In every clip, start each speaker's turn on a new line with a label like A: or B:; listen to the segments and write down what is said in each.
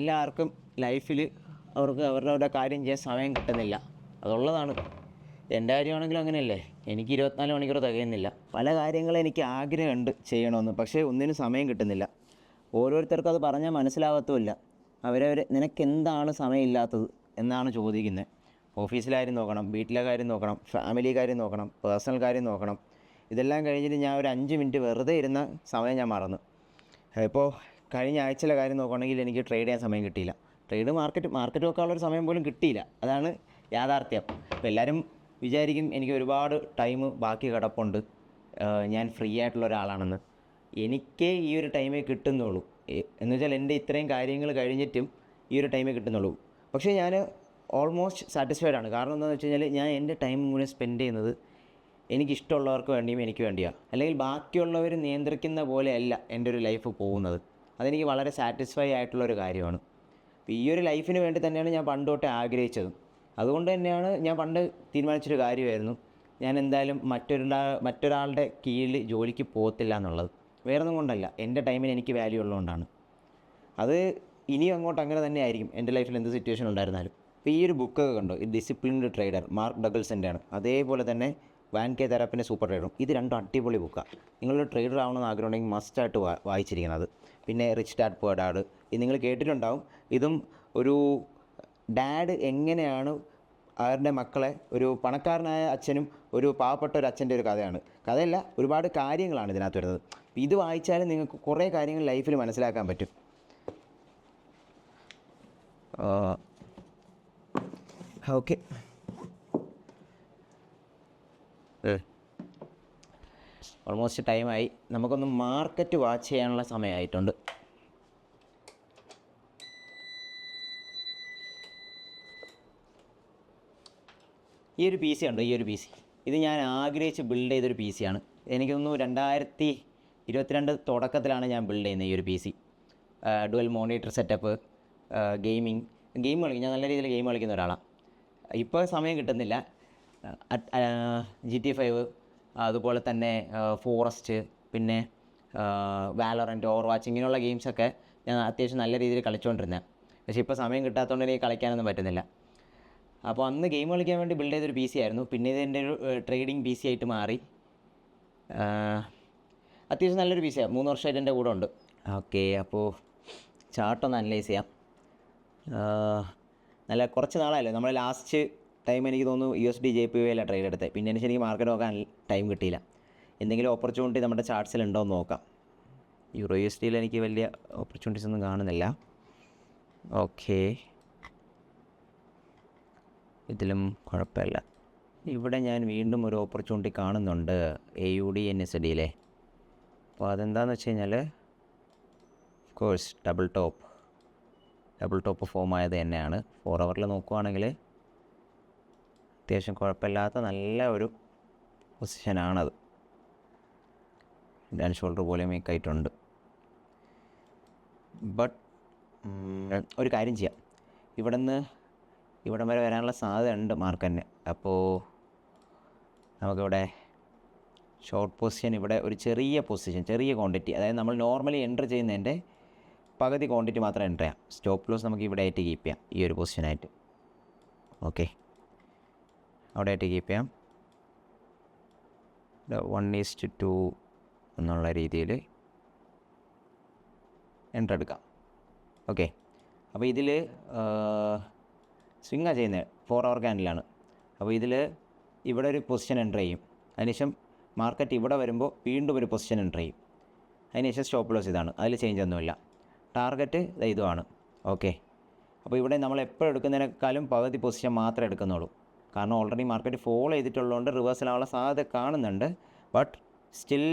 A: എല്ലാവർക്കും ലൈഫിൽ അവർക്ക് അവരുടെ കാര്യം ചെയ്യാൻ സമയം കിട്ടുന്നില്ല, അതുള്ളതാണ്. എൻ്റെ കാര്യമാണെങ്കിലും അങ്ങനെയല്ലേ, എനിക്ക് 24 മണിക്കൂർ തികയുന്നില്ല. പല കാര്യങ്ങളും എനിക്ക് ആഗ്രഹമുണ്ട് ചെയ്യണമെന്ന്, പക്ഷേ ഒന്നിനും സമയം കിട്ടുന്നില്ല. ഓരോരുത്തർക്കും അത് പറഞ്ഞാൽ മനസ്സിലാകത്തുമില്ല. നിനക്കെന്താണ് സമയമില്ലാത്തത് എന്നാണ് ചോദിക്കുന്നത്. ഓഫീസിലെ കാര്യം നോക്കണം, വീട്ടിലെ കാര്യം നോക്കണം, ഫാമിലി കാര്യം നോക്കണം, പേഴ്സണൽ കാര്യം നോക്കണം. ഇതെല്ലാം കഴിഞ്ഞിട്ട് ഞാൻ ഒരു 5 മിനിറ്റ് വെറുതെ ഇരുന്ന സമയം ഞാൻ മറന്നു. ഇപ്പോൾ കഴിഞ്ഞ ആഴ്ചയിലെ കാര്യം നോക്കുകയാണെങ്കിൽ എനിക്ക് ട്രേഡ് ചെയ്യാൻ സമയം കിട്ടിയില്ല. മാർക്കറ്റ് നോക്കാനുള്ളൊരു സമയം പോലും കിട്ടിയില്ല. അതാണ് യാഥാർത്ഥ്യം. അപ്പോൾ എല്ലാവരും വിചാരിക്കും എനിക്ക് ഒരുപാട് ടൈം ബാക്കി കിടപ്പുണ്ട്, ഞാൻ ഫ്രീ ആയിട്ടുള്ള ഒരാളാണെന്ന്. എനിക്ക് ഈ ഒരു ടൈമേ കിട്ടുന്നുള്ളൂ. എന്ന് വെച്ചാൽ എൻ്റെ ഇത്രയും കാര്യങ്ങൾ കഴിഞ്ഞിട്ടും ഈ ഒരു ടൈമേ കിട്ടുന്നുള്ളൂ. പക്ഷേ ഞാൻ ഓൾമോസ്റ്റ് സാറ്റിസ്ഫൈഡ് ആണ്. കാരണം എന്താണെന്ന് വെച്ച് കഴിഞ്ഞാൽ ഞാൻ എൻ്റെ ടൈം മുഴുവൻ സ്പെൻഡ് ചെയ്യുന്നത് എനിക്കിഷ്ടമുള്ളവർക്ക് വേണ്ടിയും എനിക്ക് വേണ്ടിയാണ്. അല്ലെങ്കിൽ ബാക്കിയുള്ളവർ നിയന്ത്രിക്കുന്ന പോലെയല്ല എൻ്റെ ഒരു ലൈഫ് പോകുന്നത്. അതെനിക്ക് വളരെ സാറ്റിസ്ഫൈ ആയിട്ടുള്ളൊരു കാര്യമാണ്. അപ്പോൾ ഈ ഒരു ലൈഫിന് വേണ്ടി തന്നെയാണ് ഞാൻ പണ്ട് തൊട്ടേ ആഗ്രഹിച്ചതും. അതുകൊണ്ട് തന്നെയാണ് ഞാൻ പണ്ട് തീരുമാനിച്ചൊരു കാര്യമായിരുന്നു, ഞാൻ എന്തായാലും മറ്റൊരാളുടെ കീഴിൽ ജോലിക്ക് പോകത്തില്ല എന്നുള്ളത്. വേറൊന്നും കൊണ്ടല്ല, എൻ്റെ ടൈമിന് എനിക്ക് വാല്യൂ ഉള്ളതുകൊണ്ടാണ്. അത് ഇനിയും അങ്ങോട്ട് അങ്ങനെ തന്നെ ആയിരിക്കും എൻ്റെ ലൈഫിൽ എന്ത് സിറ്റുവേഷൻ ഉണ്ടായിരുന്നാലും. ഇപ്പോൾ ഈ ഒരു ബുക്കൊക്കെ കണ്ടോ, ഈ ഡിസിപ്ലിൻഡ് ട്രേഡർ, മാർക്ക് ഡഗൽസിൻ്റെ ആണ്. അതേപോലെ തന്നെ വാൻ കെ തരാപ്പിൻ്റെ സൂപ്പർ ട്രേഡറും. ഇത് രണ്ടും അടിപൊളി ബുക്കാണ്. നിങ്ങളൊരു ട്രേഡർ ആവണമെന്ന് ആഗ്രഹമുണ്ടെങ്കിൽ മസ്റ്റായിട്ട് വായിച്ചിരിക്കുന്നത്. പിന്നെ റിച്ച് ഡാഡ് പുവർ ഡാഡ്, ഇത് നിങ്ങൾ കേട്ടിട്ടുണ്ടാവും. ഇതും ഒരു ഡാഡ് എങ്ങനെയാണ് അവരുടെ മക്കളെ, ഒരു പണക്കാരനായ അച്ഛനും ഒരു പാവപ്പെട്ട ഒരു അച്ഛൻ്റെ ഒരു കഥയല്ല, ഒരുപാട് കാര്യങ്ങളാണ് ഇതിനകത്ത് വരുന്നത്. ഇത് വായിച്ചാലും നിങ്ങൾക്ക് കുറേ കാര്യങ്ങൾ ലൈഫിൽ മനസ്സിലാക്കാൻ പറ്റും. ഓക്കെ, ഓൾമോസ്റ്റ് ടൈമായി. നമുക്കൊന്ന് മാർക്കറ്റ് വാച്ച് ചെയ്യാനുള്ള സമയമായിട്ടുണ്ട്. ഈ ഒരു PC ഉണ്ട്, ഈ ഒരു PC ഇത് ഞാൻ ആഗ്രഹിച്ച് ബിൽഡ് ചെയ്തൊരു PC ആണ്. എനിക്ക് തോന്നുന്നു 2022 തുടക്കത്തിലാണ് ഞാൻ ബിൽഡ് ചെയ്യുന്നത് ഈ ഒരു PC. Dual monitor setup, game കളിക്കും. ഞാൻ നല്ല രീതിയിൽ ഗെയിം കളിക്കുന്ന ഒരാളാണ്. ഇപ്പോൾ സമയം കിട്ടുന്നില്ല. GTA 5, അതുപോലെ തന്നെ ഫോറസ്റ്റ്, പിന്നെ വാലറൻറ്റ്, ഓവർവാച്ച്, ഇങ്ങനെയുള്ള ഗെയിംസൊക്കെ ഞാൻ അത്യാവശ്യം നല്ല രീതിയിൽ കളിച്ചുകൊണ്ടിരുന്നത്. പക്ഷേ ഇപ്പോൾ സമയം കിട്ടാത്തതുകൊണ്ട് എനിക്ക് കളിക്കാനൊന്നും പറ്റുന്നില്ല. അപ്പോൾ അന്ന് ഗെയിം കളിക്കാൻ വേണ്ടി ബിൽഡ് ചെയ്തൊരു PC ആയിരുന്നു. പിന്നെ ഇത് എൻ്റെ ഒരു ട്രേഡിംഗ് PC ആയിട്ട് മാറി. അത്യാവശ്യം നല്ലൊരു PC ആണ്, 3 വർഷമായിട്ട് എൻ്റെ കൂടെ ഉണ്ട്. ഓക്കെ, അപ്പോൾ ചാർട്ടൊന്ന് അനലൈസ് ചെയ്യാം. നല്ല കുറച്ച് നാളായല്ലോ നമ്മൾ ലാസ്റ്റ് ടൈം, എനിക്ക് തോന്നുന്നു USD JPY ട്രേഡ് എടുത്തത്. പിന്നെ എനിക്ക് ശരിക്കും മാർക്കറ്റ് നോക്കാൻ ടൈം കിട്ടിയില്ല. എന്തെങ്കിലും ഓപ്പർച്യൂണിറ്റി നമ്മുടെ ചാർട്ട്സിൽ ഉണ്ടോ എന്ന് നോക്കാം. യൂറോ USDയിൽ എനിക്ക് വലിയ ഓപ്പർച്യൂണിറ്റീസ് ഒന്നും കാണുന്നില്ല. ഓക്കെ, ഇതിലും കുഴപ്പമില്ല. ഇവിടെ ഞാൻ വീണ്ടും ഒരു ഓപ്പർച്യൂണിറ്റി കാണുന്നുണ്ട്, AUD NSDയിലെ. അപ്പോൾ അതെന്താണെന്ന് വെച്ച് കഴിഞ്ഞാൽ, of course double top form ആയത് തന്നെയാണ്. 4 ഹവറിൽ നോക്കുവാണെങ്കിൽ അത്യാവശ്യം കുഴപ്പമില്ലാത്ത നല്ല ഒരു പൊസിഷനാണത്. ഡാൻ ഷോൾഡർ പോലെ മേക്കായിട്ടുണ്ട്. ബട്ട് ഒരു കാര്യം ചെയ്യാം, ഇവിടം വരെ വരാനുള്ള സാധ്യത ഉണ്ട് മാർക്കറ്റിന്. അപ്പോൾ നമുക്കിവിടെ ഷോർട്ട് പൊസിഷൻ, ഇവിടെ ഒരു ചെറിയ ക്വാണ്ടിറ്റി, അതായത് നമ്മൾ നോർമലി എൻ്റർ ചെയ്യുന്നതിൻ്റെ പകുതി ക്വാണ്ടിറ്റി മാത്രം എൻ്റർ ചെയ്യാം. സ്റ്റോപ്പ് ലോസ് നമുക്ക് ഇവിടെ ആയിട്ട് കീപ്പ് ചെയ്യാം, ഈ ഒരു പൊസിഷനായിട്ട്. ഓക്കെ, അവിടെ ആയിട്ട് കീപ്പ് ചെയ്യാം. 1:2 എന്നുള്ള രീതിയിൽ എൻ്റർ എടുക്കാം. ഓക്കെ, അപ്പോൾ ഇതിൽ സ്വിങ്ങാണ് ചെയ്യുന്നത്, 4 ഹവർ ക്യാൻഡിലാണ്. അപ്പോൾ ഇവിടെ ഒരു പൊസിഷൻ എൻ്റർ ചെയ്യും. അതിനുശേഷം മാർക്കറ്റ് ഇവിടെ വരുമ്പോൾ വീണ്ടും ഒരു പൊസിഷൻ എൻ്റർ ചെയ്യും. അതിനുശേഷം സ്റ്റോപ്പ് ലോസ് ഇതാണ്, അതിൽ ചേഞ്ച് ഒന്നുമില്ല. ടാർഗറ്റ് ഇതുമാണ്. ഓക്കെ, അപ്പോൾ ഇവിടെ നമ്മൾ എപ്പോഴും എടുക്കുന്നതിനേക്കാളും പകുതി പൊസിഷൻ മാത്രമേ എടുക്കുന്നുള്ളൂ. കാരണം ഓൾറെഡി മാർക്കറ്റ് ഫോളോ ചെയ്തിട്ടുള്ളതുകൊണ്ട് റിവേഴ്സലാവാനുള്ള സാധ്യത കാണുന്നുണ്ട്. ബട്ട് സ്റ്റിൽ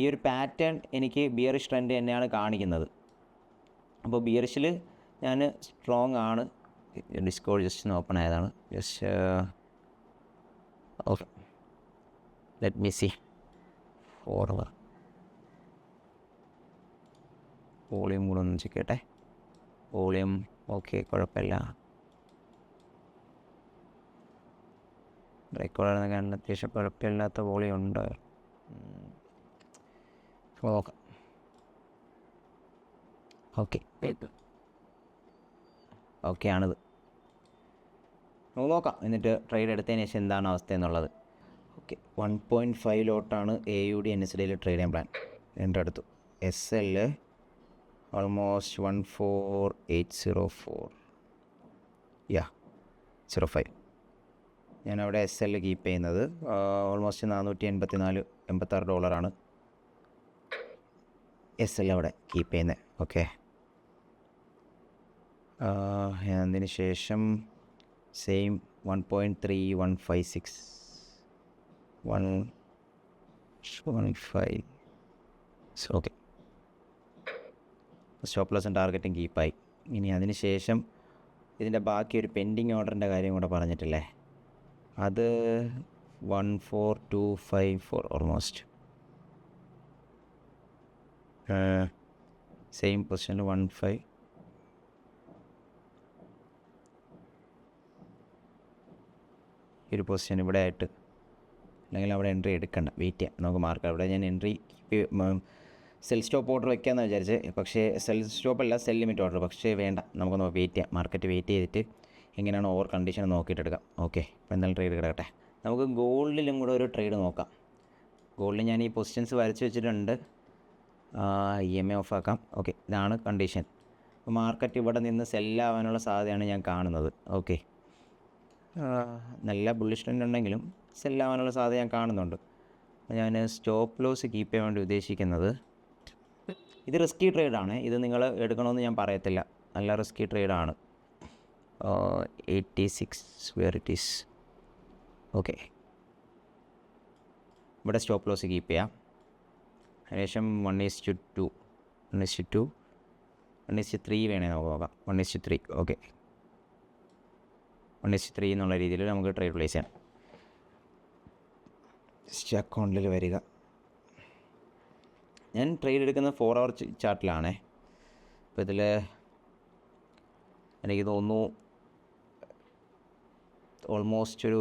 A: ഈ ഒരു പാറ്റേൺ എനിക്ക് ബിയറിഷ് ട്രെൻഡ് തന്നെയാണ് കാണിക്കുന്നത്. അപ്പോൾ ബിയറിഷിൽ ഞാൻ സ്ട്രോങ് ആണ്. ഡിസ്കോഡ് ജസ്റ്റ് ഒന്ന് ഓപ്പൺ ആയതാണ്. Just okay, let me see. 4 hour volume കൂടെ ഒന്ന് ചെക്കട്ടെ. വോളിയം ഓക്കെ, കുഴപ്പമില്ല. ബ്രേക്കോളാണെന്ന് കാണുന്ന അത്യാവശ്യം കുഴപ്പമില്ലാത്ത വോളിയം ഉണ്ട്. നോക്കാം. ഓക്കെ ഓക്കെ ആണിത്. നമുക്ക് നോക്കാം എന്നിട്ട് ട്രേഡ് എടുത്തതിന് ശേഷം എന്താണ് അവസ്ഥ എന്നുള്ളത്. ഓക്കെ 1.5 ലോട്ടാണ് AUD NSDയിൽ ട്രേഡ് ചെയ്യാൻ പ്ലാൻ. എൻ്റെ അടുത്തു SL ഓൾമോസ്റ്റ് 14804 05. ഞാനവിടെ SL കീപ്പ് ചെയ്യുന്നത് ഓൾമോസ്റ്റ് $486 SL അവിടെ കീപ്പ് ചെയ്യുന്നത്. ഓക്കെ അതിന് ശേഷം സെയിം 1.3156 115. ഓക്കെ സ്റ്റോപ്പ് ലോസും ടാർഗറ്റും കീപ്പായി. ഇനി അതിന് ശേഷം ഇതിൻ്റെ ബാക്കി ഒരു പെൻഡിങ് ഓർഡറിൻ്റെ കാര്യം കൂടെ പറഞ്ഞിട്ടില്ലേ, അത് 14254 ഓൾമോസ്റ്റ് സെയിം പൊസിഷനിൽ 15. ഒരു പൊസിഷൻ ഇവിടെ ആയിട്ട് അല്ലെങ്കിൽ അവിടെ എൻട്രി എടുക്കണ്ട, വെയിറ്റ് ചെയ്യാം. നമുക്ക് മാർക്ക് അവിടെ ഞാൻ എൻട്രി സെൽ സ്റ്റോപ്പ് ഓർഡർ വെക്കാമെന്ന് വിചാരിച്ച്, പക്ഷേ സെൽ സ്റ്റോപ്പല്ല സെൽ ലിമിറ്റ് ഓർഡർ, പക്ഷേ വേണ്ട, നമുക്കൊന്ന് വെയിറ്റ് ചെയ്യാം. മാർക്കറ്റ് വെയിറ്റ് ചെയ്തിട്ട് എങ്ങനെയാണ് ഓവർ കണ്ടീഷൻ നോക്കിയിട്ട് എടുക്കാം. ഓക്കെ അപ്പോൾ എന്തായാലും ട്രേഡ് കിടക്കട്ടെ. നമുക്ക് ഗോൾഡിലും കൂടെ ഒരു ട്രേഡ് നോക്കാം. ഗോൾഡിൽ ഞാൻ ഈ പൊസിഷൻസ് വരച്ച് വെച്ചിട്ടുണ്ട്. EMA ഓഫ് ആക്കാം. ഓക്കെ ഇതാണ് കണ്ടീഷൻ. മാർക്കറ്റ് ഇവിടെ നിന്ന് സെല്ലാവാനുള്ള സാധ്യതയാണ് ഞാൻ കാണുന്നത്. ഓക്കെ നല്ല ബുള്ളിഷ് ട്രെൻഡ് ഉണ്ടെങ്കിലും സെല്ലാവാനുള്ള സാധ്യത ഞാൻ കാണുന്നുണ്ട്. ഞാൻ സ്റ്റോപ്പ് ലോസ് കീപ്പ് ചെയ്യാൻ വേണ്ടി ഉദ്ദേശിക്കുന്നത്, ഇത് റിസ്കി ട്രേഡാണ്, ഇത് നിങ്ങൾ എടുക്കണമെന്ന് ഞാൻ പറയത്തില്ല, നല്ല റിസ്കി ട്രേഡാണ്. 86 വേർ ഇറ്റ് ഈസ്. ഓക്കെ ഇവിടെ സ്റ്റോപ്പ് ലോസ് കീപ്പ് ചെയ്യാം. അതിനുശേഷം 1:2 1:2 1:3 വേണേൽ നമുക്ക് നോക്കാം. 1:3 ഓക്കെ 1:3 എന്നുള്ള രീതിയിൽ നമുക്ക് ട്രേഡ് പ്ലേസ് ചെയ്യാം. ജസ്റ്റ് അക്കൗണ്ടിൽ വരിക. ഞാൻ ട്രേഡ് എടുക്കുന്ന 4 hour ചാർട്ടിലാണേ. അപ്പോൾ ഇതിൽ എനിക്ക് തോന്നുന്നു ഓൾമോസ്റ്റ് ഒരു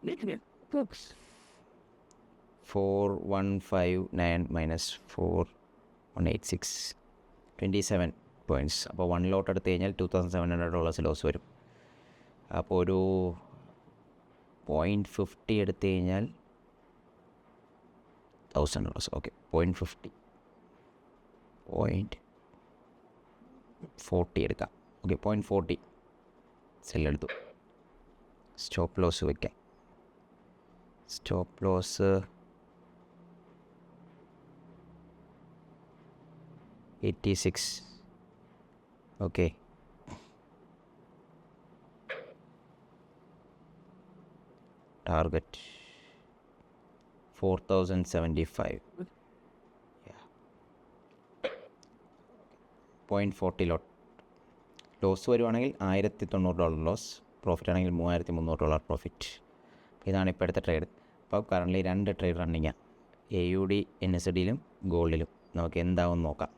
A: 4159 -4 186 27 പോയിൻറ്റ്സ്. അപ്പോൾ 1 ലോട്ട് എടുത്തു കഴിഞ്ഞാൽ $2,700 ലോസ് വരും. അപ്പോൾ ഒരു 0.50 എടുത്തു കഴിഞ്ഞാൽ $1,000. ഓക്കെ 0.50 0.40 എടുക്കാം. ഓക്കെ 0.40 സെല്ലെടുത്തു. സ്റ്റോപ്പ് ലോസ് വയ്ക്കാം. Stop loss 86. Okay target 4075. 0.40 lot. Loss വരുവാണെങ്കിൽ $1,090 ലോസ്, പ്രോഫിറ്റ് ആണെങ്കിൽ $3,300 പ്രോഫിറ്റ്. ഇതാണ് ഇപ്പോഴത്തെ ട്രേഡ്. അപ്പോൾ കറൻ്റ്ലി 2 ട്രേഡ് റണ്ണിങ്ങാണ്, AUD NSDയിലും ഗോൾഡിലും. നമുക്ക് എന്താവും നോക്കാം.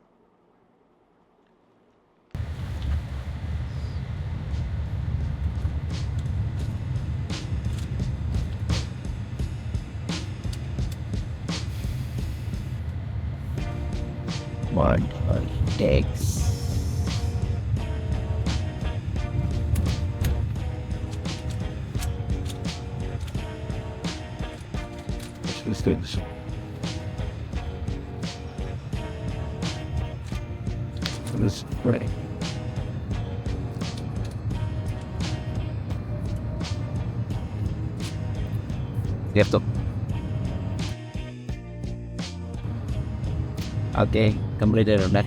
A: What takes let's do this. This ready. Cierto. Okay complete ആയിട്ടുണ്ട്.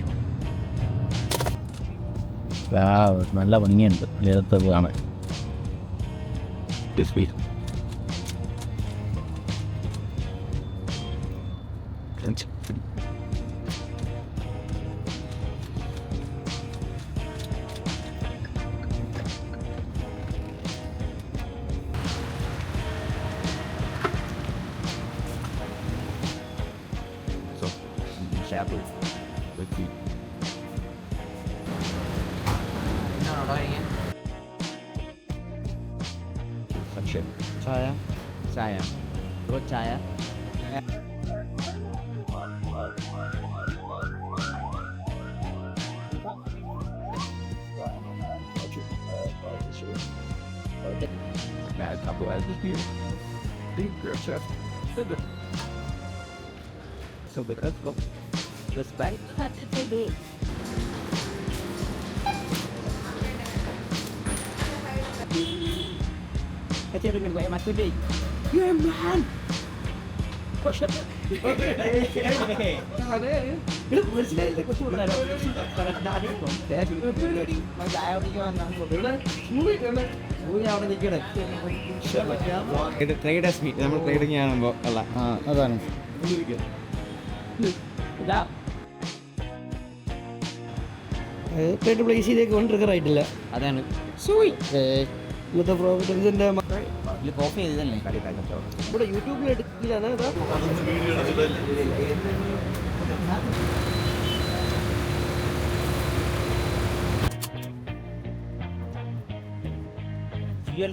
A: നല്ല ഭംഗിയുണ്ട് നേരത്തെ കാണാൻ. Shepherd with the Chaya. Chaya. Chaya. Good Chaya.
B: Kecil dengan gue mas Budi. Yeah man.
C: ഇത് ട്രേഡ് സ്പീഡ് നമ്മൾ ട്രേഡിങ് കാണുമ്പോൾ അല്ല
A: അതാണ്
B: ട്രേഡ് പ്ലേസിലേക്ക് കൊണ്ട് ട്രിഗർ ആയിട്ടില്ല.
A: അതാണ്
B: ഇന്നത്തെ പ്രോവിഡൻസിന്റെ
A: ഇതിൽ കോപ്പി ചെയ്തതല്ലേ
B: ഇവിടെ യൂട്യൂബിൽ എടുക്കില്ലാണ്
A: ഫ്യൂൽ